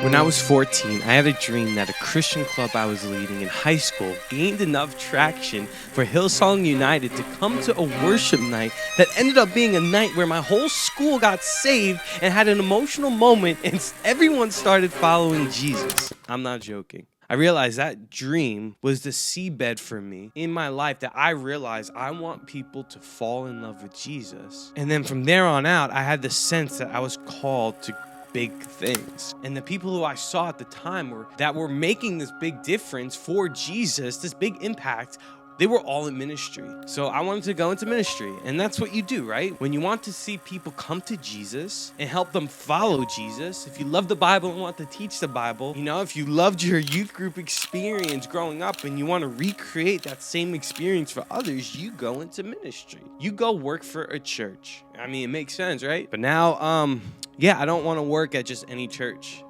When I was 14, I had a dream that a Christian club I was leading in high school gained enough traction for Hillsong United to come to a worship night that ended up being a night where my whole school got saved and had an emotional moment and everyone started following Jesus. I'm not joking. I realized that dream was the seabed for me in my life that I realized I want people to fall in love with Jesus. And then from there on out, I had the sense that I was called to big things. And the people who I saw at the time were making this big difference for Jesus, this big impact, they were all in ministry. So I wanted to go into ministry. And that's what you do, right? When you want to see people come to Jesus and help them follow Jesus, if you love the Bible and want to teach the Bible, if you loved your youth group experience growing up and you want to recreate that same experience for others, you go into ministry. You go work for a church. I mean, it makes sense, right? But now, I don't want to work at just any church.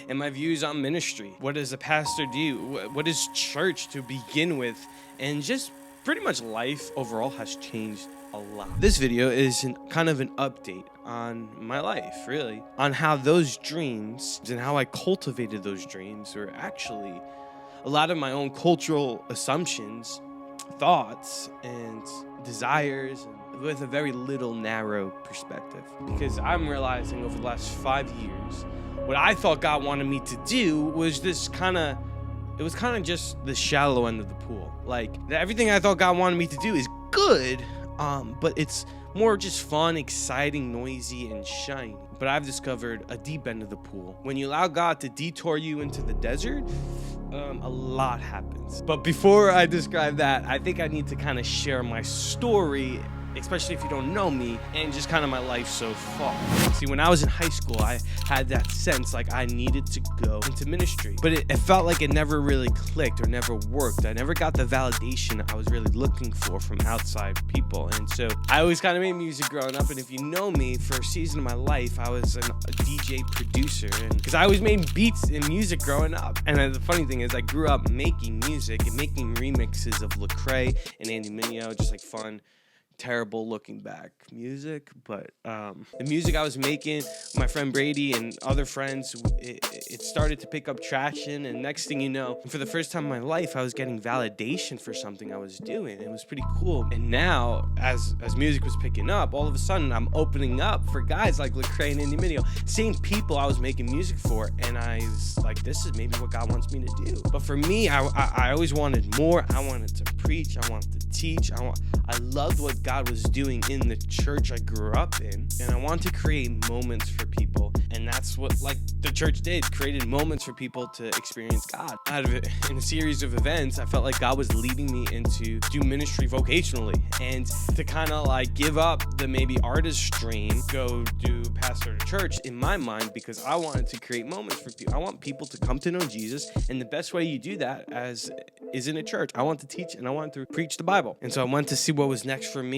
And my views on ministry. What does a pastor do? What is church to begin with? And just pretty much life overall has changed a lot. This video is kind of an update on my life, really, on how those dreams and how I cultivated those dreams were actually a lot of my own cultural assumptions, thoughts, and desires, with a very little narrow perspective. Because I'm realizing over the last 5 years, what I thought God wanted me to do was just the shallow end of the pool. Like, everything I thought God wanted me to do is good, but it's more just fun, exciting, noisy, and shiny. But I've discovered a deep end of the pool. When you allow God to detour you into the desert, a lot happens. But before I describe that, I think I need to kind of share my story, especially if you don't know me, and just kind of my life so far. See, when I was in high school, I had that sense like I needed to go into ministry, but it felt like it never really clicked or never worked. I never got the validation I was really looking for from outside people. And so I always kind of made music growing up, and if you know me, for a season of my life, I was a DJ producer, and because I always made beats and music growing up. And the funny thing is, I grew up making music and making remixes of Carrai and Andy Mineo, just like fun, terrible looking back music. But the music I was making, my friend Brady and other friends, it started to pick up traction, and next thing you know, for the first time in my life, I was getting validation for something I was doing. It was pretty cool. And now, as music was picking up, all of a sudden I'm opening up for guys like Carrai and Andy Mineo, same people I was making music for, and I was like, this is maybe what God wants me to do. But for me, I always wanted more. I wanted to preach, I wanted to teach, I loved what God was doing in the church I grew up in, and I wanted to create moments for people. And that's what the church did, created moments for people to experience God. Out of it, in a series of events, I felt like God was leading me into do ministry vocationally, and to kind of give up the maybe artist dream, go do pastor to church in my mind, because I wanted to create moments for people. I want people to come to know Jesus, and the best way you do that is in a church. I want to teach and I want to preach the Bible. And so I wanted to see what was next for me,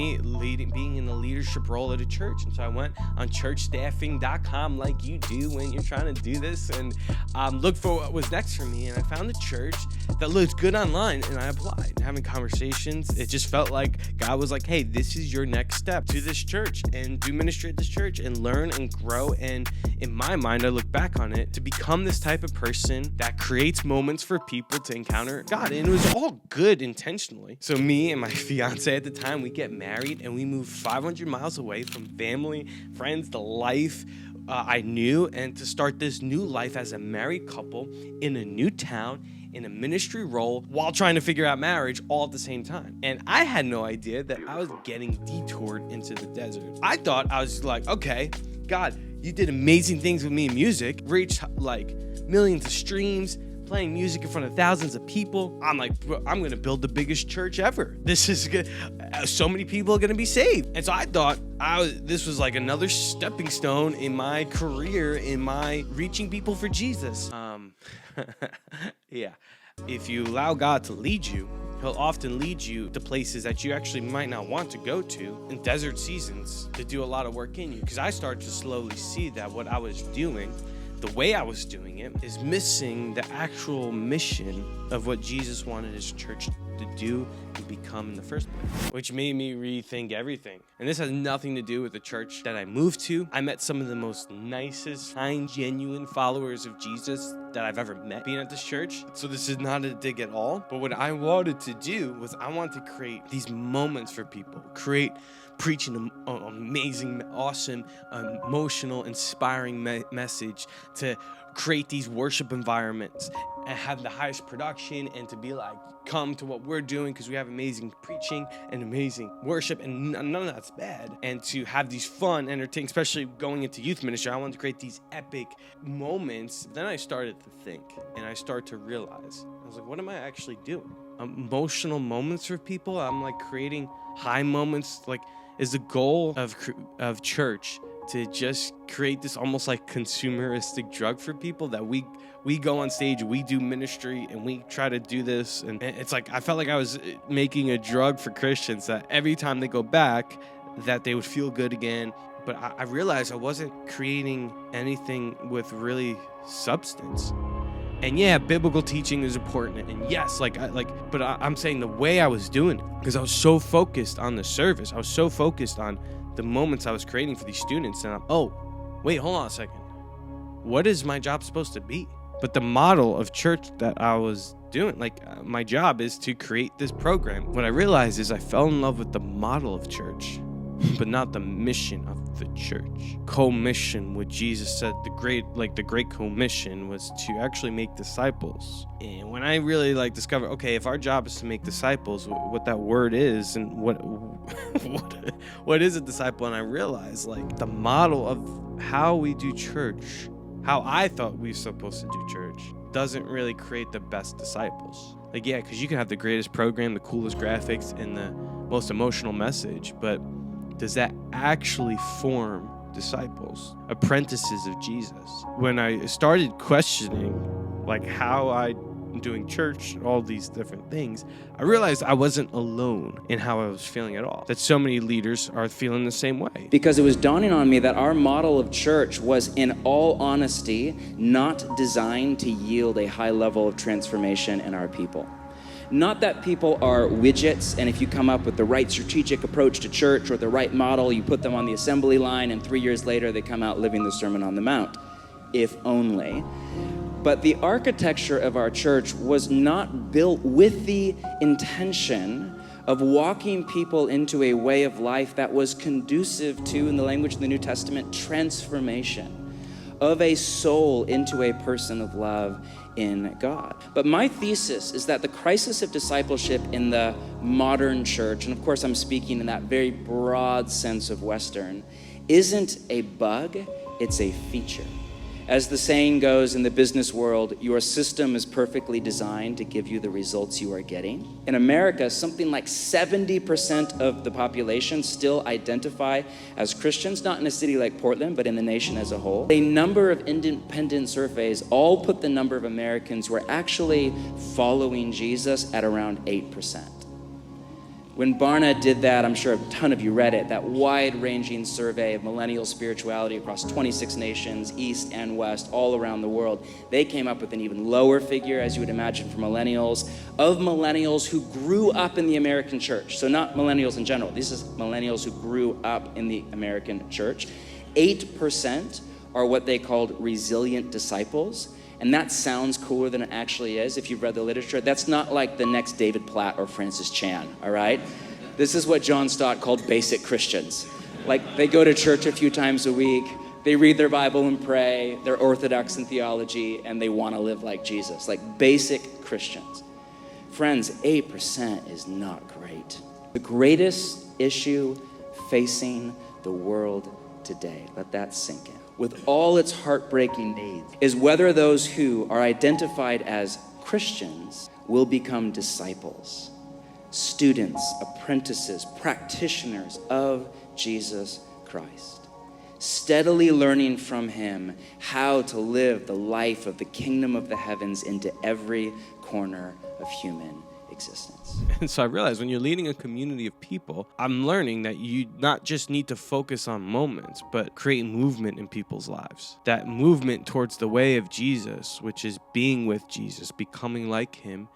being in a leadership role at a church. And so I went on churchstaffing.com like you do when you're trying to do this, and looked for what was next for me. And I found a church that looked good online, and I applied. Having conversations, it just felt like God was like, hey, this is your next step to this church, and do ministry at this church and learn and grow. And in my mind, I look back on it to become this type of person that creates moments for people to encounter God. And it was all good intentionally. So me and my fiance at the time, we get married, and we moved 500 miles away from family, friends, the life I knew, and to start this new life as a married couple in a new town, in a ministry role, while trying to figure out marriage all at the same time. And I had no idea that I was getting detoured into the desert. I thought I was like, okay, God, you did amazing things with me in music, reached millions of streams, playing music in front of thousands of people. I'm like, bro, I'm gonna build the biggest church ever. This is good. So many people are gonna be saved. And so I thought this was another stepping stone in my career, in my reaching people for Jesus. Yeah. If you allow God to lead you, He'll often lead you to places that you actually might not want to go to in desert seasons to do a lot of work in you. Because I started to slowly see that what I was doing, the way I was doing it is missing the actual mission of what Jesus wanted his church to do and become in the first place, which made me rethink everything. And this has nothing to do with the church that I moved to. I met some of the most nicest, kind, genuine followers of Jesus that I've ever met being at this church. So this is not a dig at all. But what I wanted to do was I wanted to create these moments for people, preaching an amazing, awesome, emotional, inspiring message, to create these worship environments and have the highest production, and to be like, come to what we're doing because we have amazing preaching and amazing worship, and none of that's bad. And to have these fun, entertaining, especially going into youth ministry, I wanted to create these epic moments. Then I started to think, and I started to realize, I was like, what am I actually doing? Emotional moments for people. I'm like creating high moments. Like, is the goal of church to just create this almost like consumeristic drug for people, that we go on stage, we do ministry, and we try to do this, and it's like I felt like I was making a drug for Christians, that every time they go back that they would feel good again. But I realized I wasn't creating anything with really substance. And yeah, biblical teaching is important, and yes, but I'm saying the way I was doing it, because I was so focused on the service, I was so focused on the moments I was creating for these students, and wait, hold on a second. What is my job supposed to be? But the model of church that I was doing, my job is to create this program. What I realized is I fell in love with the model of church, but not the mission of the church. Co-mission, what Jesus said, the great commission was to actually make disciples. And when I really discovered, okay, if our job is to make disciples, what that word is, and what is a disciple, and I realized the model of how we do church, how I thought we were supposed to do church, doesn't really create the best disciples. Because you can have the greatest program, the coolest graphics, and the most emotional message, but does that actually form disciples, apprentices of Jesus? When I started questioning how I'm doing church, all these different things, I realized I wasn't alone in how I was feeling at all, that so many leaders are feeling the same way. Because it was dawning on me that our model of church was, in all honesty, not designed to yield a high level of transformation in our people. Not that people are widgets, and if you come up with the right strategic approach to church or the right model, you put them on the assembly line, and 3 years later they come out living the Sermon on the Mount. If only. But the architecture of our church was not built with the intention of walking people into a way of life that was conducive to, in the language of the New Testament, transformation of a soul into a person of love in God. But my thesis is that the crisis of discipleship in the modern church, and of course I'm speaking in that very broad sense of Western, isn't a bug, it's a feature. As the saying goes in the business world, your system is perfectly designed to give you the results you are getting. In America, something like 70% of the population still identify as Christians, not in a city like Portland, but in the nation as a whole. A number of independent surveys all put the number of Americans who are actually following Jesus at around 8%. When Barna did that, I'm sure a ton of you read it, that wide-ranging survey of millennial spirituality across 26 nations, East and West, all around the world, they came up with an even lower figure, as you would imagine, for millennials, of millennials who grew up in the American church. So not millennials in general, this is millennials who grew up in the American church. 8% are what they called resilient disciples. And that sounds cooler than it actually is if you've read the literature. That's not like the next David Platt or Francis Chan, all right? This is what John Stott called basic Christians. They go to church a few times a week, they read their Bible and pray, they're orthodox in theology, and they want to live like Jesus, basic Christians. Friends, 8% is not great. The greatest issue facing the world today, let that sink in, with all its heartbreaking needs, is whether those who are identified as Christians will become disciples, students, apprentices, practitioners of Jesus Christ, steadily learning from him how to live the life of the kingdom of the heavens into every corner of human existence. And so I realized when you're leading a community of people, I'm learning that you not just need to focus on moments, but create movement in people's lives. That movement towards the way of Jesus, which is being with Jesus, becoming like him,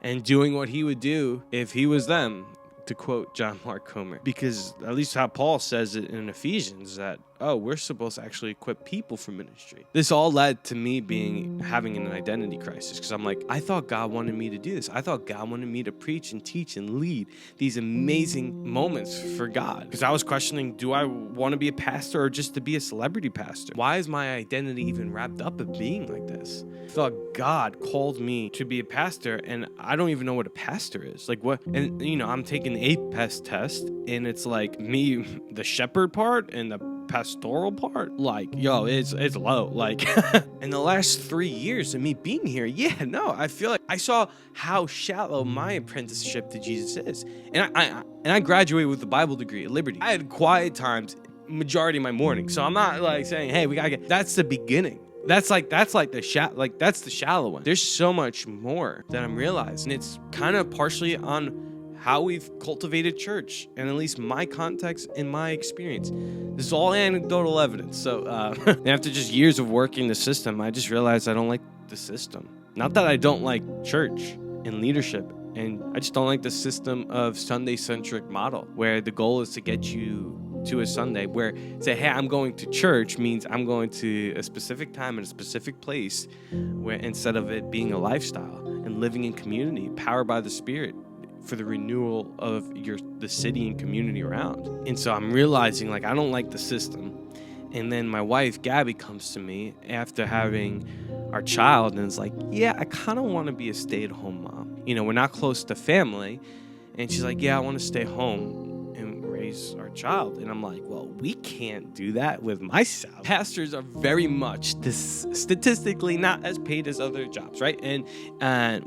and doing what he would do if he was them, to quote John Mark Comer. Because at least how Paul says it in Ephesians, that, we're supposed to actually equip people for ministry. This all led to me having an identity crisis, because I'm like, I thought God wanted me to do this. I thought God wanted me to preach and teach and lead these amazing moments for God. Because I was questioning, do I want to be a pastor or just to be a celebrity pastor? Why is my identity even wrapped up in being like this? I thought God called me to be a pastor, and I don't even know what a pastor is. Like, what? And I'm taking the APES test, and it's like me, the shepherd part and the pastoral part, like, it's low. Like, in the last 3 years of me being here, I feel like I saw how shallow my apprenticeship to Jesus is. And I graduated with a Bible degree at Liberty. I had quiet times majority of my morning, so I'm not like saying, hey, we gotta get. That's the beginning. That's the shallow one. There's so much more that I'm realizing. It's kind of partially on how we've cultivated church, and at least my context and my experience. This is all anecdotal evidence. So after just years of working the system, I just realized I don't like the system. Not that I don't like church and leadership, and I just don't like the system of Sunday-centric model, where the goal is to get you to a Sunday, where say, hey, I'm going to church means I'm going to a specific time in a specific place, where instead of it being a lifestyle and living in community, powered by the Spirit, for the renewal of the city and community around. And so I'm realizing, like, I don't like the system. And then my wife, Gabby, comes to me after having our child and is like, I kind of want to be a stay-at-home mom. We're not close to family. And she's like, I want to stay home and raise our child. And I'm like, well, we can't do that with my salary. Pastors are very much statistically not as paid as other jobs, right? And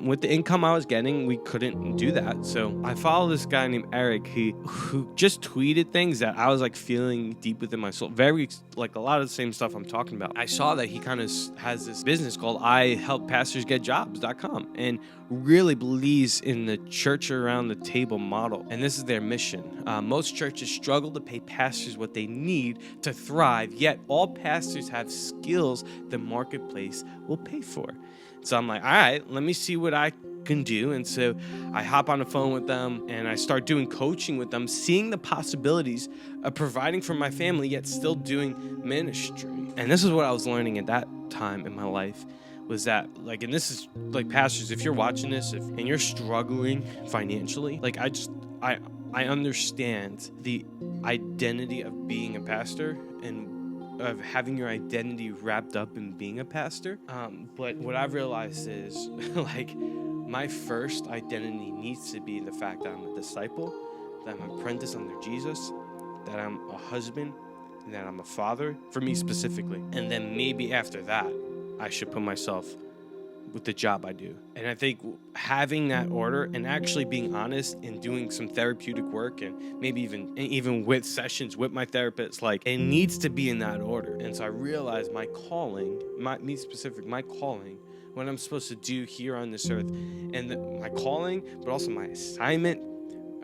with the income I was getting, we couldn't do that. So I follow this guy named Eric who just tweeted things that I was like feeling deep within my soul. Very, like, a lot of the same stuff I'm talking about. I saw that he kind of has this business called IHelpPastorsGetJobs.com, and really believes in the church around the table model. And this is their mission. Most churches struggle to pay pastors what they need to thrive, yet all pastors have skills the marketplace will pay for. So I'm like, all right, let me see what I can do. And so I hop on the phone with them and I start doing coaching with them, seeing the possibilities of providing for my family, yet still doing ministry. And this is what I was learning at that time in my life, was that, like, and this is like, pastors, if you're watching this, and you're struggling financially, like, I understand the identity of being a pastor and of having your identity wrapped up in being a pastor. But what I've realized is, like, my first identity needs to be the fact that I'm a disciple, that I'm an apprentice under Jesus, that I'm a husband, and that I'm a father, for me specifically. And then maybe after that, I should put myself with the job I do. And I think having that order and actually being honest and doing some therapeutic work, and maybe even with sessions with my therapist, like, it needs to be in that order. And so I realized my calling, my calling, what I'm supposed to do here on this earth, and my calling, but also my assignment,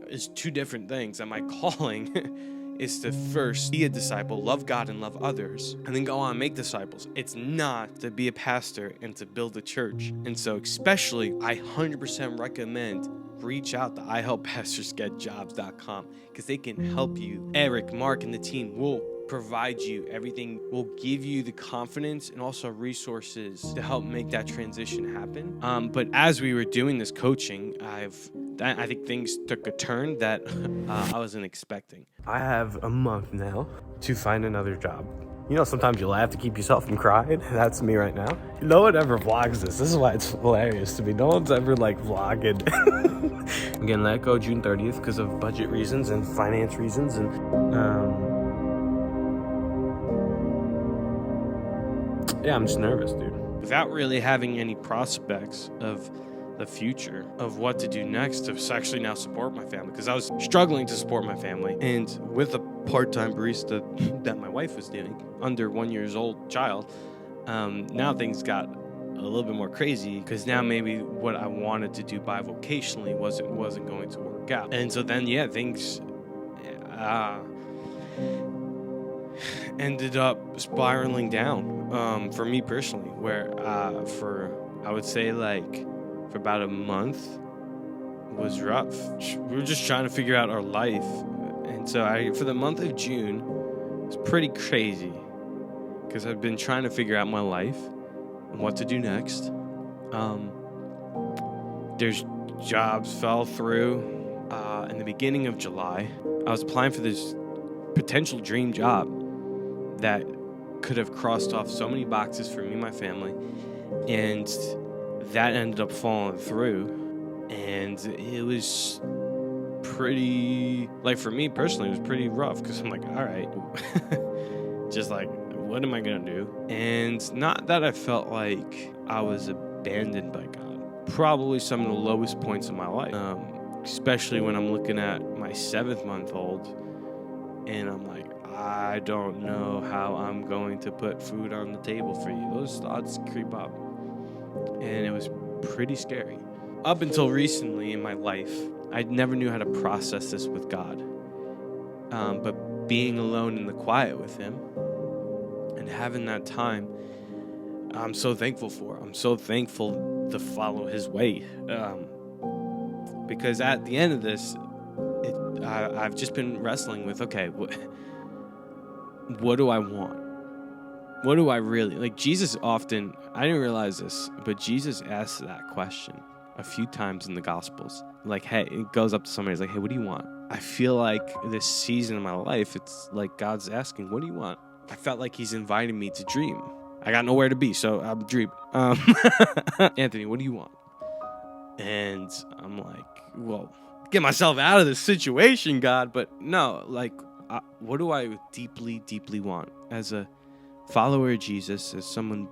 is two different things. And my calling is to first be a disciple, love God and love others, and then go on and make disciples. It's not to be a pastor and to build a church. And so especially, I 100% recommend reach out to IHelpPastorsGetJobs.com, because they can help you. Eric, Mark, and the team will provide you everything, will give you the confidence and also resources to help make that transition happen. But as we were doing this coaching, I think things took a turn that I wasn't expecting. I have a month now to find another job. Sometimes you laugh to keep yourself from crying. That's me right now. No one ever vlogs this. This is why it's hilarious to me. No one's ever, like, vlogging. I'm getting let go June 30th because of budget reasons and finance reasons. And I'm just nervous, dude. Without really having any prospects of the future of what to do next to actually now support my family, because I was struggling to support my family, and with a part-time barista that my wife was doing under 1 year old child, now things got little bit more crazy, because now maybe what I wanted to do bivocationally wasn't going to work out. And so then, things ended up spiraling down for me personally, where I would say for about a month was rough. We were just trying to figure out our life. And so for the month of June, it was pretty crazy, because I've been trying to figure out my life and what to do next. There's jobs fell through. In the beginning of July, I was applying for this potential dream job that could have crossed off so many boxes for me and my family, and that ended up falling through. And it was pretty, for me personally, it was pretty rough, because I'm like, all right, just what am I gonna do? And not that I felt like I was abandoned by God. Probably some of the lowest points in my life, especially when I'm looking at my 7-month-old, and I'm like, I don't know how I'm going to put food on the table for you. Those thoughts creep up, and it was pretty scary. Up until recently in my life, I never knew how to process this with God. But being alone in the quiet with Him and having that time, I'm so thankful for. I'm so thankful to follow His way. Because at the end of this, I've just been wrestling with, okay, what do I want? What do I really... Jesus often... I didn't realize this, but Jesus asked that question a few times in the Gospels. Hey, it goes up to somebody, he's like, hey, what do you want? I feel like this season of my life, it's like God's asking, what do you want? I felt like He's inviting me to dream. I got nowhere to be, so I'm dreaming. Anthony, what do you want? And I'm like, well, get myself out of this situation, God. But no, what do I deeply, deeply want? As a follower of Jesus, as someone,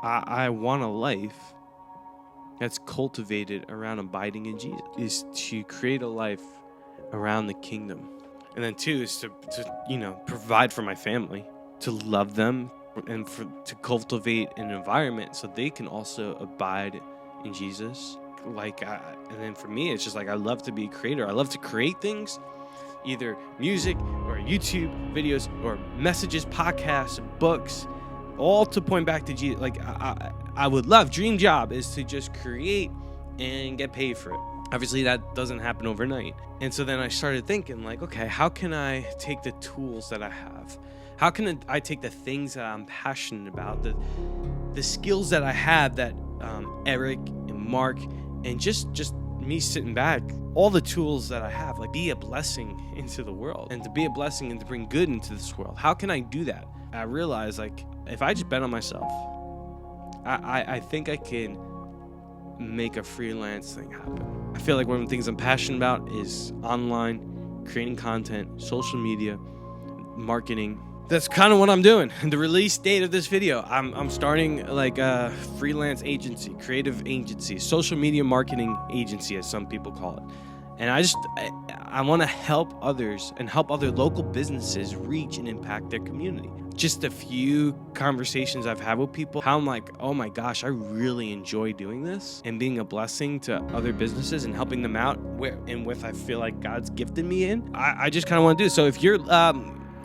I want a life that's cultivated around abiding in Jesus, is to create a life around the kingdom. And then 2 is to provide for my family, to love them, and to cultivate an environment so they can also abide in Jesus. And then for me, it's just I love to be a creator. I love to create things, either music or YouTube videos or messages, podcasts, books, all to point back to Jesus. I would love, dream job is to just create and get paid for it. Obviously, that doesn't happen overnight. And so then I started thinking, okay, how can I take the tools that I have? How can I take the things that I'm passionate about, the skills that I have that Eric and Mark and just me sitting back, all the tools that I have, be a blessing into the world, and to be a blessing and to bring good into this world? How can I do that? I realized, if I just bet on myself, I think I can make a freelance thing happen. I feel like one of the things I'm passionate about is online, creating content, social media, marketing. That's kind of what I'm doing. The release date of this video, I'm starting a freelance agency, creative agency, social media marketing agency, as some people call it. And I want to help others and help other local businesses reach and impact their community. Just a few conversations I've had with people, how I'm like, oh my gosh, I really enjoy doing this and being a blessing to other businesses and helping them out with I feel like God's gifted me in. I just kind of want to do it. So if you're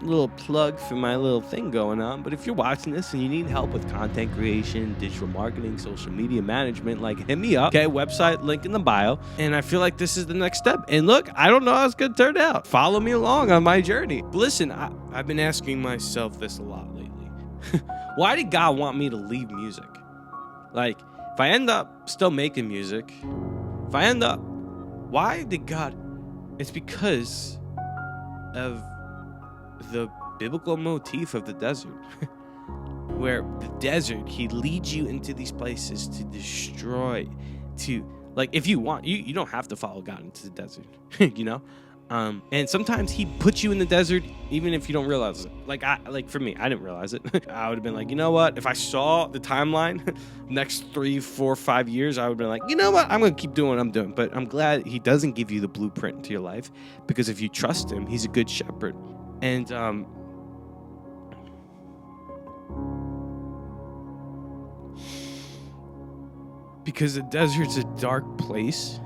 little plug for my little thing going on, but if you're watching this and you need help with content creation, digital marketing, social media management, hit me up. Okay, website link in the bio. And I feel like this is the next step. And look, I don't know how it's gonna turn out. Follow me along on my journey. But listen, I've been asking myself this a lot lately. Why did God want me to leave music? If I end up still making music, why did God? It's because of the biblical motif of the desert, where the desert, He leads you into these places to destroy, if you want, you don't have to follow God into the desert, and sometimes He puts you in the desert even if you don't realize it. For me, I didn't realize it. I would have been you know what, if I saw the timeline next 3, 4, 5 years, I would have been you know what, I'm gonna keep doing what I'm doing. But I'm glad He doesn't give you the blueprint to your life, because if you trust Him, He's a good shepherd. And because the desert's a dark place.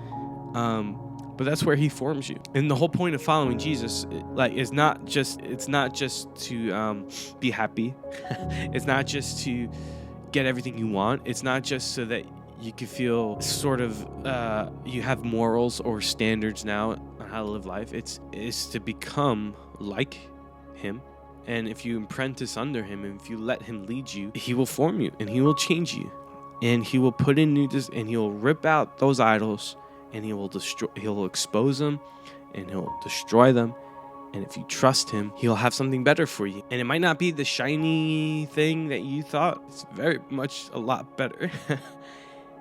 But that's where he forms you. And the whole point of following Jesus, it's not just to be happy. It's not just to get everything you want. It's not just so that you can feel sort of you have morals or standards now on how to live life. It's to become like him. And if you apprentice under him, and if you let him lead you, he will form you and he will change you. And he will put in and he'll rip out those idols, and he'll expose them, and he'll destroy them. And if you trust him, he'll have something better for you. And it might not be the shiny thing that you thought. It's very much a lot better.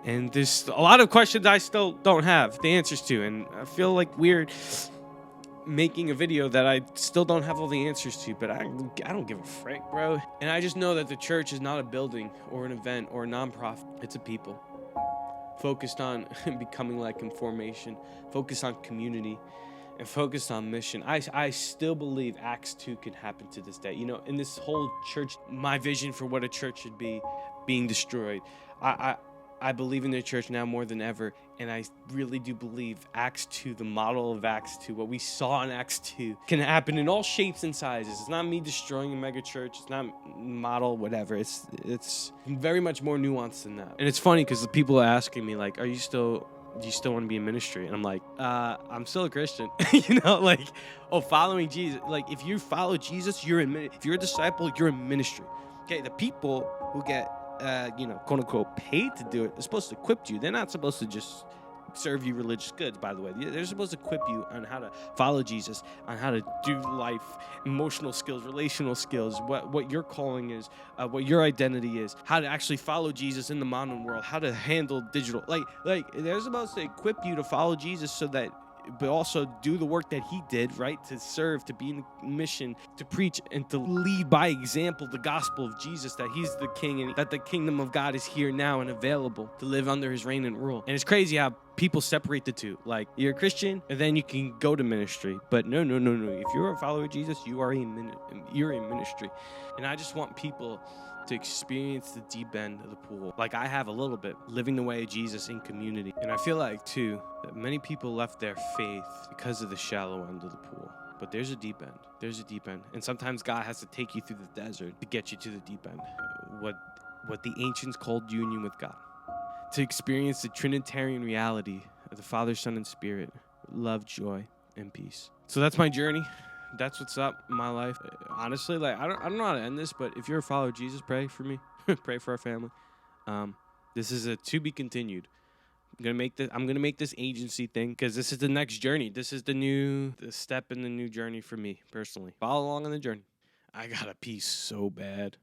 And there's a lot of questions I still don't have the answers to. And I feel like weird making a video that I still don't have all the answers to, but I don't give a frick, bro. And I just know that the church is not a building or an event or a nonprofit. It's a people focused on becoming like him, formation, focused on community, and focused on mission. I still believe Acts 2 can happen to this day. You know, in this whole church, my vision for what a church should be being destroyed. I believe in the church now more than ever, and I really do believe Acts 2, the model of Acts 2, what we saw in Acts 2, can happen in all shapes and sizes. It's not me destroying a mega church. It's not model, whatever. It's very much more nuanced than that. And it's funny because the people are asking me, like, do you still want to be in ministry? And I'm like, I'm still a Christian. You know, like, following Jesus. Like, if you follow Jesus, you're in ministry. If you're a disciple, you're in ministry. Okay, the people who get quote unquote paid to do it, they're supposed to equip you. They're not supposed to just serve you religious goods, by the way. They're supposed to equip you on how to follow Jesus, on how to do life, emotional skills, relational skills, what your calling is, what your identity is, how to actually follow Jesus in the modern world, how to handle digital. Like they're supposed to equip you to follow Jesus so that, but also do the work that he did, right? To serve, to be in mission, to preach, and to lead by example the gospel of Jesus, that he's the king and that the kingdom of God is here now and available to live under his reign and rule. And it's crazy how people separate the two. Like, you're a Christian and then you can go to ministry. But no. If you're a follower of Jesus, you're in ministry. And I just want people to experience the deep end of the pool, like I have a little bit, living the way of Jesus in community. And I feel like, too, that many people left their faith because of the shallow end of the pool. But there's a deep end. There's a deep end. And sometimes God has to take you through the desert to get you to the deep end. What the ancients called union with God. To experience the Trinitarian reality of the Father, Son, and Spirit, love, joy, and peace. So that's my journey. That's what's up in my life. Honestly, like I don't know how to end this, but if you're a follower of Jesus, pray for me. Pray for our family. This is a to be continued. I'm gonna make this agency thing because this is the next journey. This is the step in the new journey for me personally. Follow along on the journey. I got a peace so bad.